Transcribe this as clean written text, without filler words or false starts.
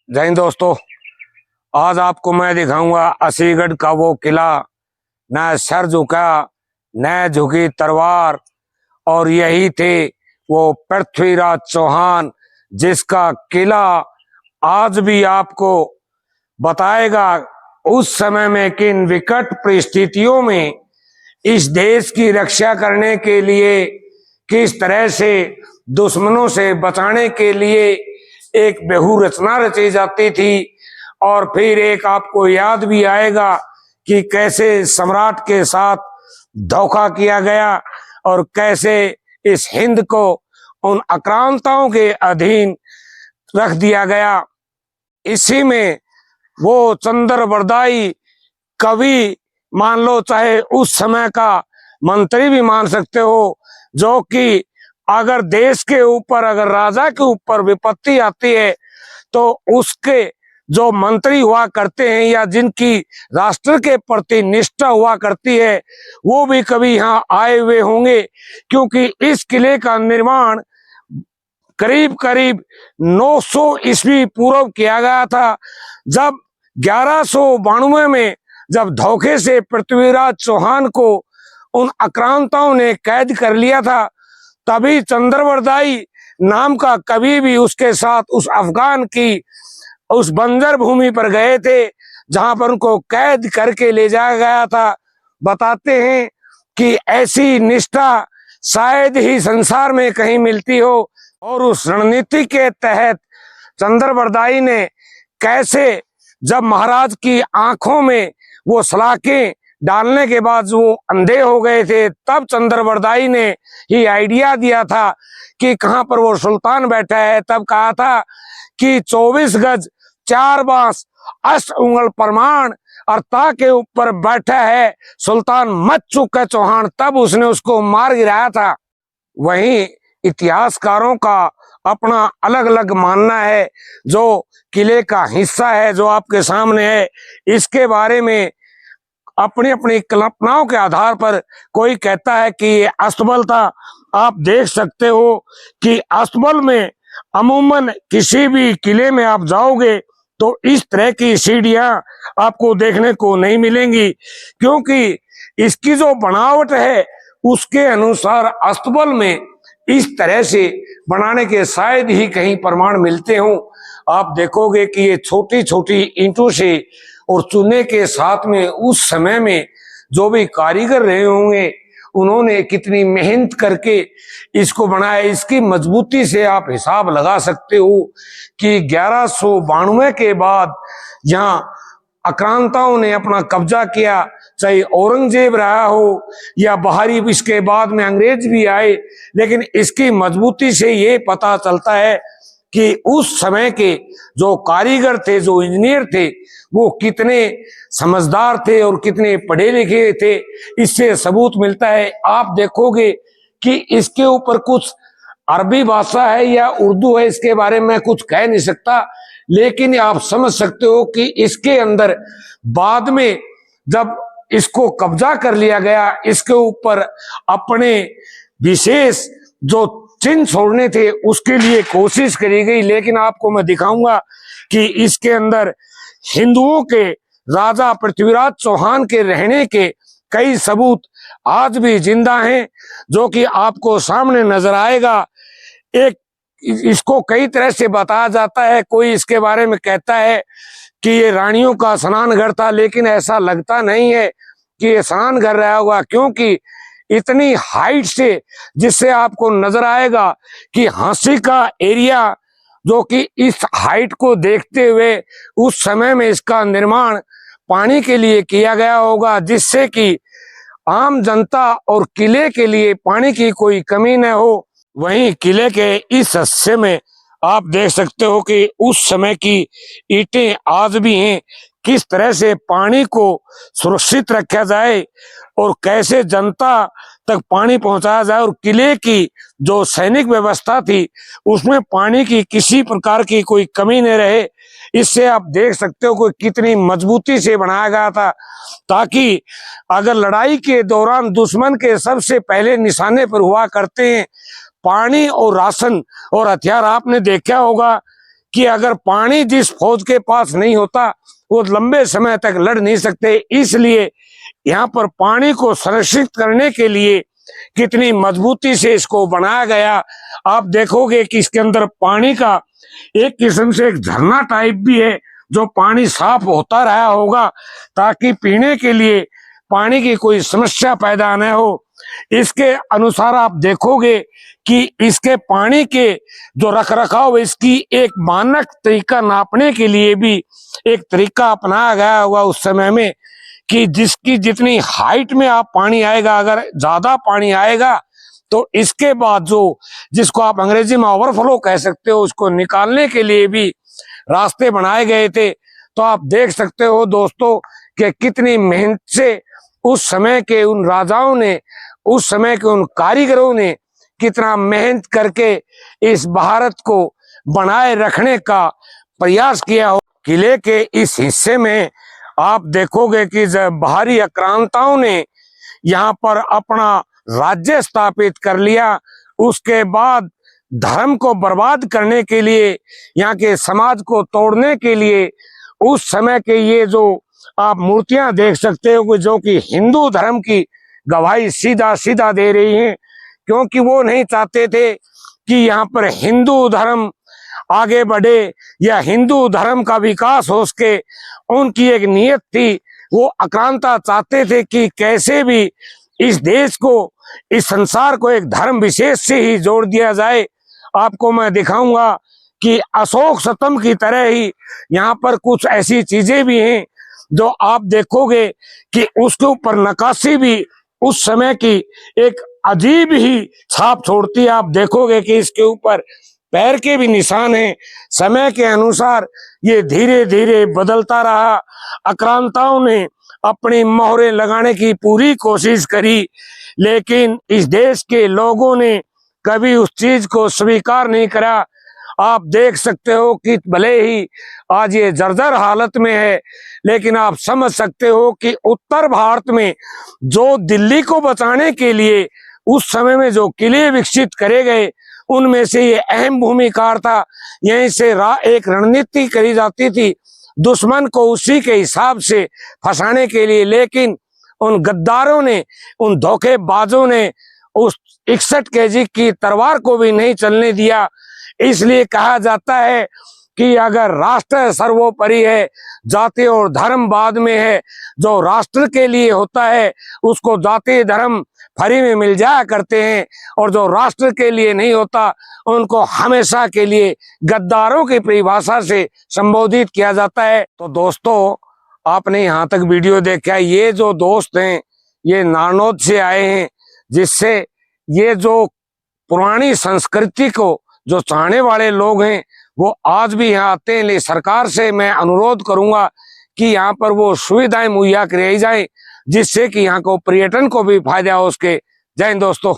जय हिंद दोस्तों। आज आपको मैं दिखाऊंगा असीगढ़ का वो किला। न सर झुका न झुकी तलवार, और यही थे वो पृथ्वीराज चौहान, जिसका किला आज भी आपको बताएगा उस समय में किन विकट परिस्थितियों में इस देश की रक्षा करने के लिए, किस तरह से दुश्मनों से बचाने के लिए एक बेहू रचना रची जाती थी। और फिर एक आपको याद भी आएगा कि कैसे सम्राट के साथ धोखा किया गया और कैसे इस हिंद को उन आक्रांताओं के अधीन रख दिया गया। इसी में वो चंद्रबरदाई कवि मान लो, चाहे उस समय का मंत्री भी मान सकते हो, जो कि अगर देश के ऊपर, अगर राजा के ऊपर विपत्ति आती है तो उसके जो मंत्री हुआ करते हैं या जिनकी राष्ट्र के प्रति निष्ठा हुआ करती है, वो भी कभी यहाँ आए हुए होंगे, क्योंकि इस किले का निर्माण करीब करीब 900 ईस्वी पूर्व किया गया था। जब 1192 में जब धोखे से पृथ्वीराज चौहान को उन आक्रांताओं ने कैद कर लिया था, तभी चंद्रबरदाई नाम का कवि भी उसके साथ उस अफगान की उस बंजर भूमि पर गए थे, जहां पर उनको कैद करके ले जाया गया था। बताते हैं कि ऐसी निष्ठा शायद ही संसार में कहीं मिलती हो, और उस रणनीति के तहत चंद्रबरदाई ने कैसे, जब महाराज की आंखों में वो सलाखें डालने के बाद वो अंधे हो गए थे, तब चंद्रबरदाई ने ही आइडिया दिया था कि कहां पर वो सुल्तान बैठा है। तब कहा था कि 24 गज 4 बांस 8 उंगल प्रमाण, और ता के ऊपर बैठा है सुल्तान मच चुका चौहान। तब उसने उसको मार गिराया था। वहीं इतिहासकारों का अपना अलग अलग मानना है। जो किले का हिस्सा है जो आपके सामने है, इसके बारे में अपनी अपनी कल्पनाओं के आधार पर कोई कहता है कि ये अस्तबल था। आप देख सकते हो कि अस्तबल में अमूमन किसी भी किले में आप जाओगे तो इस तरह की सीढ़ियां आपको देखने को नहीं मिलेंगी, क्योंकि इसकी जो बनावट है उसके अनुसार अस्तबल में इस तरह से बनाने के शायद ही कहीं प्रमाण मिलते हों। आप देखोगे कि ये छोटी छोटी ईंटों से और चूने के साथ में उस समय में जो भी कारीगर रहे होंगे, उन्होंने कितनी मेहनत करके इसको बनाया। इसकी मजबूती से आप हिसाब लगा सकते हो कि 1192 के बाद यहाँ आक्रांताओं ने अपना कब्जा किया, चाहे औरंगजेब रहा हो या बाहरी इसके बाद में अंग्रेज भी आए, लेकिन इसकी मजबूती से ये पता चलता है कि उस समय के जो कारीगर थे, जो इंजीनियर थे, वो कितने समझदार थे और कितने पढ़े लिखे थे। इससे सबूत मिलता है। आप देखोगे कि इसके ऊपर कुछ अरबी भाषा है या उर्दू है, इसके बारे में कुछ कह नहीं सकता, लेकिन आप समझ सकते हो कि इसके अंदर बाद में जब इसको कब्जा कर लिया गया, इसके ऊपर अपने विशेष जो चिन्ह छोड़ने थे उसके लिए कोशिश करी गई। लेकिन आपको मैं दिखाऊंगा कि इसके अंदर हिंदुओं के राजा पृथ्वीराज चौहान के रहने के कई सबूत आज भी जिंदा हैं, जो कि आपको सामने नजर आएगा। एक इसको कई तरह से बताया जाता है। कोई इसके बारे में कहता है कि ये रानियों का स्नान घर था, लेकिन ऐसा लगता नहीं है कि ये स्नान घर रहा होगा, क्योंकि इतनी हाइट से, जिससे आपको नजर आएगा कि हांसी का एरिया, जो कि इस हाइट को देखते हुए उस समय में इसका निर्माण पानी के लिए किया गया होगा, जिससे कि आम जनता और किले के लिए पानी की कोई कमी न हो। वहीं किले के इस हिस्से में आप देख सकते हो कि उस समय की ईंटें आज भी हैं। किस तरह से पानी को सुरक्षित रखा जाए और कैसे जनता तक पानी पहुंचाया जाए, और किले की जो सैनिक व्यवस्था थी उसमें पानी की किसी प्रकार की कोई कमी न रहे। इससे आप देख सकते हो कि कितनी मजबूती से बनाया गया था, ताकि अगर लड़ाई के दौरान दुश्मन के सबसे पहले निशाने पर हुआ करते हैं पानी और राशन और हथियार। आपने देखा होगा कि अगर पानी जिस फौज के पास नहीं होता वो लंबे समय तक लड़ नहीं सकते। इसलिए यहाँ पर पानी को संरक्षित करने के लिए कितनी मजबूती से इसको बनाया गया। आप देखोगे कि इसके अंदर पानी का एक किस्म से एक झरना टाइप भी है, जो पानी साफ होता रहा होगा ताकि पीने के लिए पानी की कोई समस्या पैदा न हो। इसके अनुसार आप देखोगे कि इसके पानी के जो रखरखाव, इसकी एक मानक तरीका नापने के लिए भी एक तरीका अपनाया गया हुआ उस समय में, कि जिसकी जितनी हाइट में आप पानी आएगा, अगर ज्यादा पानी आएगा तो इसके बाद जो जिसको आप अंग्रेजी में ओवरफ्लो कह सकते हो, उसको निकालने के लिए भी रास्ते बनाए गए थे। तो आप देख सकते हो दोस्तों कि कितनी मेहनत से उस समय के उन राजाओं ने, उस समय के उन कारीगरों ने कितना मेहनत करके इस भारत को बनाए रखने का प्रयास किया हो। किले के इस हिस्से में आप देखोगे कि जब बाहरी आक्रांताओं ने यहाँ पर अपना राज्य स्थापित कर लिया, उसके बाद धर्म को बर्बाद करने के लिए, यहाँ के समाज को तोड़ने के लिए उस समय के ये जो आप मूर्तियां देख सकते हो जो कि हिंदू धर्म की गवाही सीधा सीधा दे रही हैं, क्योंकि वो नहीं चाहते थे कि यहाँ पर हिंदू धर्म आगे बढ़े या हिंदू धर्म का विकास हो सके। उनकी एक नियत थी, वो आक्रांता चाहते थे कि कैसे भी इस देश को, इस संसार को एक धर्म विशेष से ही जोड़ दिया जाए। आपको मैं दिखाऊंगा कि अशोक स्तंभ की तरह ही यहाँ पर कुछ ऐसी चीजें भी हैं जो आप देखोगे कि उसके ऊपर नक्काशी भी उस समय की एक अजीब ही छाप छोड़ती है। आप देखोगे कि इसके ऊपर पैर के भी निशान हैं। समय के अनुसार ये धीरे धीरे बदलता रहा। आक्रांताओं ने अपनी मोहरें लगाने की पूरी कोशिश करी, लेकिन इस देश के लोगों ने कभी उस चीज को स्वीकार नहीं करा। आप देख सकते हो कि भले ही आज ये जर्जर हालत में है, लेकिन आप समझ सकते हो कि उत्तर भारत में जो दिल्ली को बचाने के लिए उस समय में जो किले विकसित करे गए, उनमें से ये अहम भूमिका था। यहीं से एक रणनीति करी जाती थी दुश्मन को उसी के हिसाब से फंसाने के लिए, लेकिन उन गद्दारों ने, उन धोखेबाजों ने उस 61 केजी की तलवार को भी नहीं चलने दिया। इसलिए कहा जाता है कि अगर राष्ट्र सर्वोपरि है, जाति और धर्म बाद में है। जो राष्ट्र के लिए होता है उसको जाति धर्म फ्री में मिल जाया करते हैं, और जो राष्ट्र के लिए नहीं होता उनको हमेशा के लिए गद्दारों की परिभाषा से संबोधित किया जाता है। तो दोस्तों, आपने यहाँ तक वीडियो देखा। ये जो दोस्त हैं ये नारनौल से आए हैं, जिससे ये जो पुरानी संस्कृति को जो चाहने वाले लोग हैं वो आज भी यहाँ आते हैं। लेकिन सरकार से मैं अनुरोध करूंगा कि यहाँ पर वो सुविधाएं मुहैया कराई जाए, जिससे कि यहाँ को पर्यटन को भी फायदा हो उसके। जय हिंद दोस्तों।